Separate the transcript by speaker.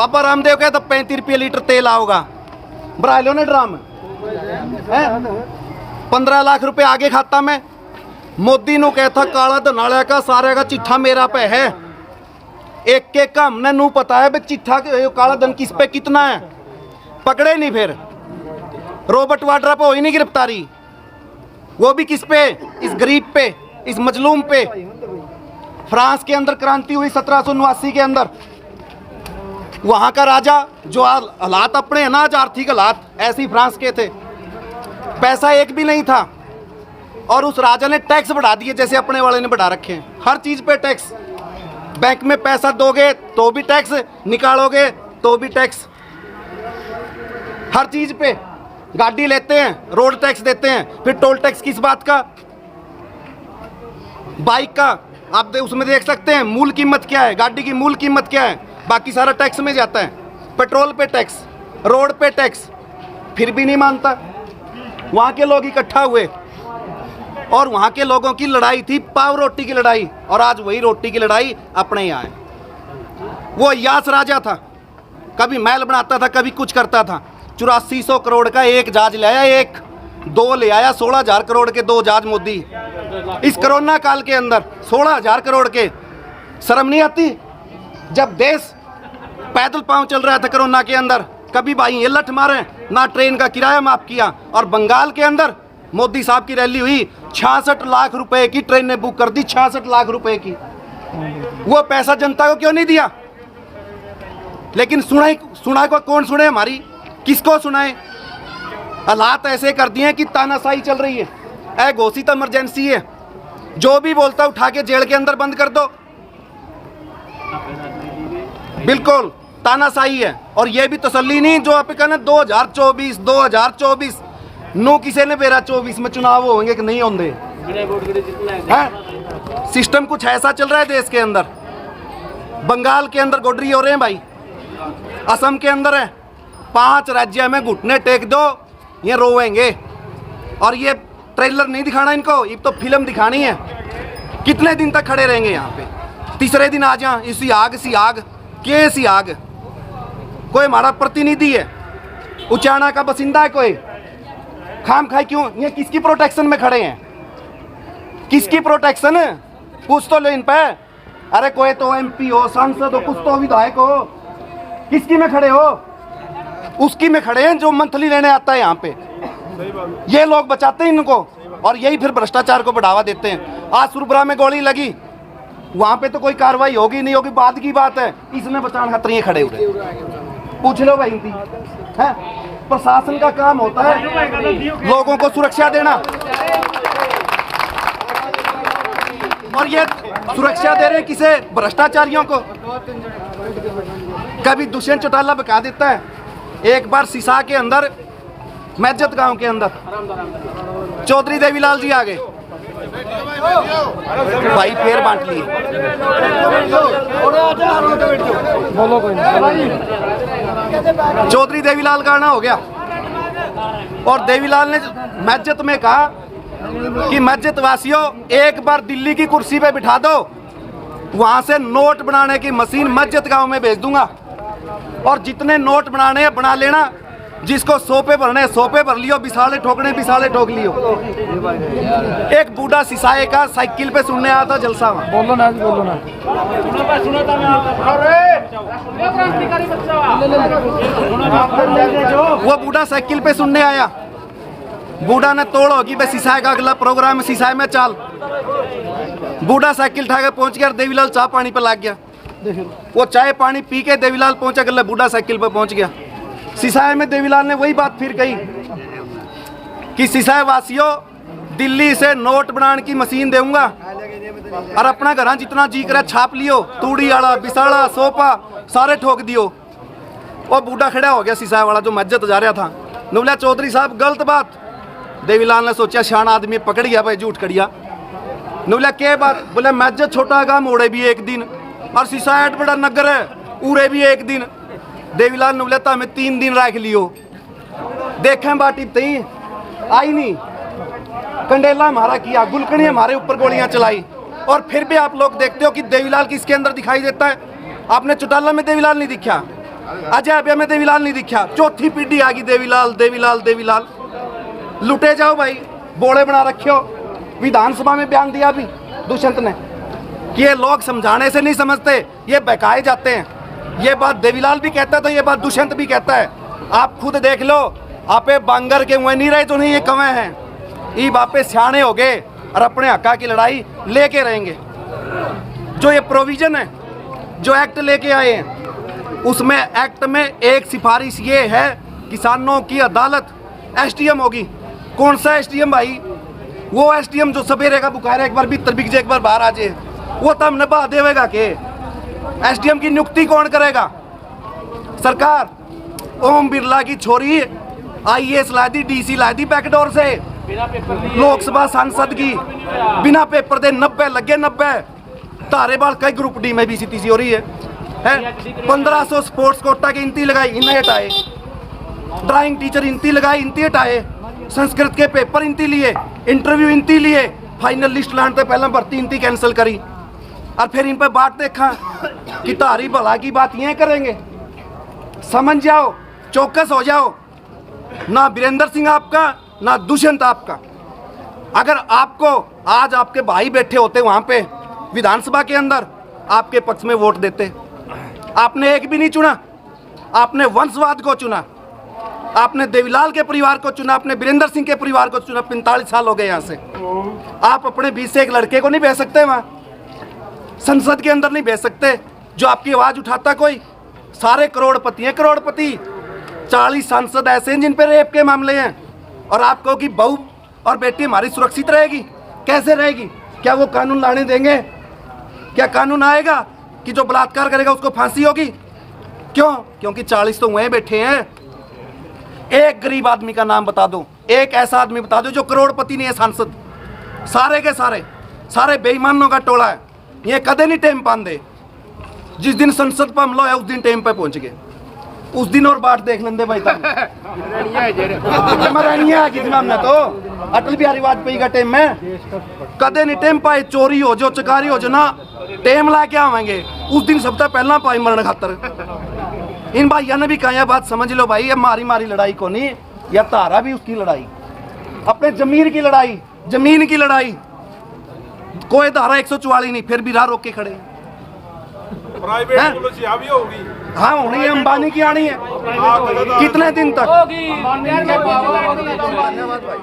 Speaker 1: बाबा रामदेव कहता 35 रुपये लीटर तेल आओगा, बरा लो ने ड्राम है 15 लाख रुपए आगे खाता में। मोदी नु कहता काला धनाले का सारे का चिट्ठा मेरा पे है, एक एक का हमने नू पता है चिट्ठा काला धन किस पे कितना है, पकड़े नहीं। फिर रॉबर्ट वाड्रा पे हुई नहीं गिरफ्तारी, वो भी किस पे, इस गरीब पे, इस मजलूम पे। फ्रांस के अंदर क्रांति हुई 1789 के अंदर, वहां का राजा जो हालात अपने है ना आज आर्थिक हालात ऐसे ही फ्रांस के थे, पैसा एक भी नहीं था और उस राजा ने टैक्स बढ़ा दिए जैसे अपने वाले ने बढ़ा रखे हैं, हर चीज पे टैक्स। बैंक में पैसा दोगे तो भी टैक्स, निकालोगे तो भी टैक्स, हर चीज पे। गाड़ी लेते हैं रोड टैक्स देते हैं, फिर टोल टैक्स किस बात का, बाइक का आप उसमें देख सकते हैं मूल कीमत क्या है, गाड़ी की मूल कीमत क्या है, बाकी सारा टैक्स में जाता है। पेट्रोल पे टैक्स, रोड पे टैक्स, फिर भी नहीं मानता। वहाँ के लोग इकट्ठा हुए और वहाँ के लोगों की लड़ाई थी पाव रोटी की लड़ाई, और आज वही रोटी की लड़ाई अपने यहाँ है। वो यास राजा था, कभी महल बनाता था कभी कुछ करता था। 8400 करोड़ का एक जहाज ले आया, एक दो ले आया, 16,000 करोड़ के 2 जहाज मोदी इस कोरोना काल के अंदर। 16,000 करोड़ के, शर्म नहीं आती? जब देश पैदल पांव चल रहा था कोरोना के अंदर, कभी भाई ये लठ मारे ना, ट्रेन का किराया माफ किया। और बंगाल के अंदर मोदी साहब की रैली हुई, 66 लाख रुपए की ट्रेन ने बुक कर दी, 66 लाख रुपए की। वो पैसा जनता को क्यों नहीं दिया? लेकिन सुनाई को कौन सुने हमारी, किसको सुनाए? हालात ऐसे कर दिए कि तानाशाही चल रही है, ऐ घोषित इमरजेंसी है, जो भी बोलता उठा के जेल के अंदर बंद कर दो। बिल्कुल तानाशाही है। और ये भी तसल्ली नहीं जो आप कहना 2024 नो किसी ने बेरा 24 में चुनाव होंगे कि नहीं होंगे। सिस्टम कुछ ऐसा चल रहा है देश के अंदर। बंगाल के अंदर गोडरी हो रहे हैं भाई, असम के अंदर है, 5 राज्य में घुटने टेक दो ये रोएंगे। और ये ट्रेलर नहीं दिखाना इनको, ये तो फिल्म दिखानी है। कितने दिन तक खड़े रहेंगे यहाँ पे? तीसरे दिन आ जा इसी आग सी आग के सी आग। कोई हमारा प्रतिनिधि है, उचाना का बसिंदा है कोई, खाम खाई क्यों? ये किसकी प्रोटेक्शन में खड़े हैं? किसकी प्रोटेक्शन? पूछ तो लो इन पे। अरे कोई तो MP हो, सांसद हो, कुछ तो विधायक हो, किसकी में खड़े हो? उसकी में खड़े हैं जो मंथली लेने आता है यहाँ पे। ये लोग बचाते हैं इनको और यही फिर भ्रष्टाचार को बढ़ावा देते हैं। आज सुरबरा में गोली लगी, वहां पे तो कोई कार्रवाई होगी नहीं होगी, बाद की बात है। इसमें बचाने खातिर ये खड़े हुए, पूछ लो भाई है। प्रशासन का काम होता है लोगों को सुरक्षा देना, और ये सुरक्षा दे रहे हैं किसे? भ्रष्टाचारियों को। कभी दुष्यंत चौटाला बता देता है, एक बार सिसा के अंदर मैजत गांव के अंदर चौधरी देवीलाल जी आ गए, भाई फेर बांट लिए। चौधरी देवीलाल का आना हो गया और देवीलाल ने मैजत में कहा कि मैजत वासियों एक बार दिल्ली की कुर्सी पे बिठा दो, वहां से नोट बनाने की मशीन मैजत गांव में भेज दूंगा और जितने नोट बनाने हैं बना लेना, जिसको 100 पे भरने 100 पे भर लियो, बिसाले ठोकने बिसाले ठोक लियो। एक बूढ़ा सिसाए का साइकिल पे सुनने आया था जलसा में। बोलो ना वो बूढ़ा साइकिल पे सुनने आया, बूढ़ा ने तोड़ होगी भाई सिसाए का अगला प्रोग्राम है, सिसाए में चाल। बूढ़ा साइकिल उठा कर पहुंच गया, देवीलाल चाय पानी पे लग गया। वो चाय पानी पी के देवीलाल पहुंचा, गला बूढ़ा साइकिल पे पहुंच गया। सिसाए में देवीलाल ने वही बात फिर कही कि सिसाए वासियों दिल्ली से नोट बनाने की मशीन दूंगा और अपना घर जितना जी करे छाप लियो, तूड़ी वाला बिसाड़ा सोपा सारे ठोक दियो। और बूढ़ा खड़ा हो गया सिसाए वाला जो मस्जिद जा रहा था, बोला चौधरी साहब गलत बात। देवीलाल ने सोचा शान आदमी पकड़ गया भाई झूठ कड़िया। बोला क्या बात? बोले मस्जिद छोटा काम ओड़े भी एक दिन और सिसाए बड़ा नगर है उड़े भी एक दिन। देवीलाल ने बोला था हमें 3 दिन रख लियो, देखें बाटी तई आई नहीं, कंडेला हमारा किया, गुलकड़ी हमारे ऊपर गोलियां चलाई। और फिर भी आप लोग देखते हो कि देवीलाल किसके अंदर दिखाई देता है? आपने चौटाला में देवीलाल नहीं दिखा, अजय अभी में देवीलाल नहीं दिखा, चौथी पीढ़ी आ गई देवीलाल देवीलाल देवीलाल। लुटे जाओ भाई, बोले बना रखे हो। विधानसभा में बयान दिया अभी दुष्यंत ने कि ये लोग समझाने से नहीं समझते, ये बहकाए जाते हैं। ये बात देवीलाल भी कहता है तो ये बात दुष्यंत भी कहता है। आप खुद देख लो, आपे बांगर के मुँह नहीं रहे तो नहीं ये कवे हैं, ई बापे सियाने हो गए और अपने हक्का की लड़ाई लेके रहेंगे। जो ये प्रोविजन है, जो एक्ट लेके आए हैं, उसमें एक्ट में एक सिफारिश ये है, किसानों की अदालत एसडीएम होगी। कौन सा एसडीएम भाई? वो एसडीएम जो सवेरे का बुखार एक बार भीतर बिक जाए, एक बार बाहर आ जाए, वो तब निभा देवेगा के? एसडीएम की नियुक्ति कौन करेगा? सरकार। ओम बिरला की छोरी आईएएस ला दी, डीसी ला दी बैकडोर से, लोकसभा सांसद की बिना पेपर दे 90 लगे, 90 तारेबाल कई ग्रुप डी में भी सीटीसी हो रही है 1500 स्पोर्ट्स कोटा की इंती लगाई, इन्हें हटाए। ड्राइंग टीचर इंती लगाई, इंती हटाए। संस्कृत के पेपर इंती लिए, इंटरव्यू इंती लिए, फाइनल लिस्ट लाने से पहले भर्ती इंती कैंसिल करी। और फिर इन पर बात देखा कि तारी भला की बात ये करेंगे। समझ जाओ, चौकस हो जाओ। ना वीरेंद्र सिंह आपका, ना दुष्यंत आपका। अगर आपको आज आपके भाई बैठे होते वहां पे विधानसभा के अंदर, आपके पक्ष में वोट देते। आपने एक भी नहीं चुना, आपने वंशवाद को चुना, आपने देवीलाल के परिवार को चुना, आपने वीरेंद्र सिंह के परिवार को चुना। 45 साल हो गए यहाँ से। आप अपने बीच से एक लड़के को नहीं भेज सकते वहाँ, संसद के अंदर नहीं भेज सकते जो आपकी आवाज उठाता कोई। सारे करोड़पति हैं, करोड़पति। 40 सांसद ऐसे हैं जिन पर रेप के मामले हैं, और आप कहो कि बहू और बेटी हमारी सुरक्षित रहेगी? कैसे रहेगी? क्या वो कानून लाने देंगे? क्या कानून आएगा कि जो बलात्कार करेगा उसको फांसी होगी? क्यों? क्योंकि 40 तो वहीं बैठे हैं। एक गरीब आदमी का नाम बता दो, एक ऐसा आदमी बता दो जो करोड़पति नहीं है सांसद। सारे के सारे बेईमानों का टोला है। ये कदे नहीं टेम पांदे। जिस दिन संसद पर हमला है उस दिन टेम पे पहुंच गए। उस दिन और बात देख लेंगे भाई। हमने तो अटल बिहारी वाजपेयी का टेम में कदे नहीं टेम पाए। चोरी हो जो, चकारी हो जो ना, टेम ला के आवेंगे उस दिन सबसे पहला पाई मरण खातर। इन भाइयों ने भी कहा यह बात समझ लो भाई, ये मारी लड़ाई को नहीं, यह तारा भी उसकी लड़ाई, अपने जमीन की लड़ाई, जमीन की लड़ाई। कोई धारा 144 नहीं, फिर भी राह रोक के खड़े।
Speaker 2: प्राइवेट पॉलिसी भी होगी।
Speaker 1: हाँ होनी है, अंबानी की आनी है। कितने दिन तक? धन्यवाद भाई।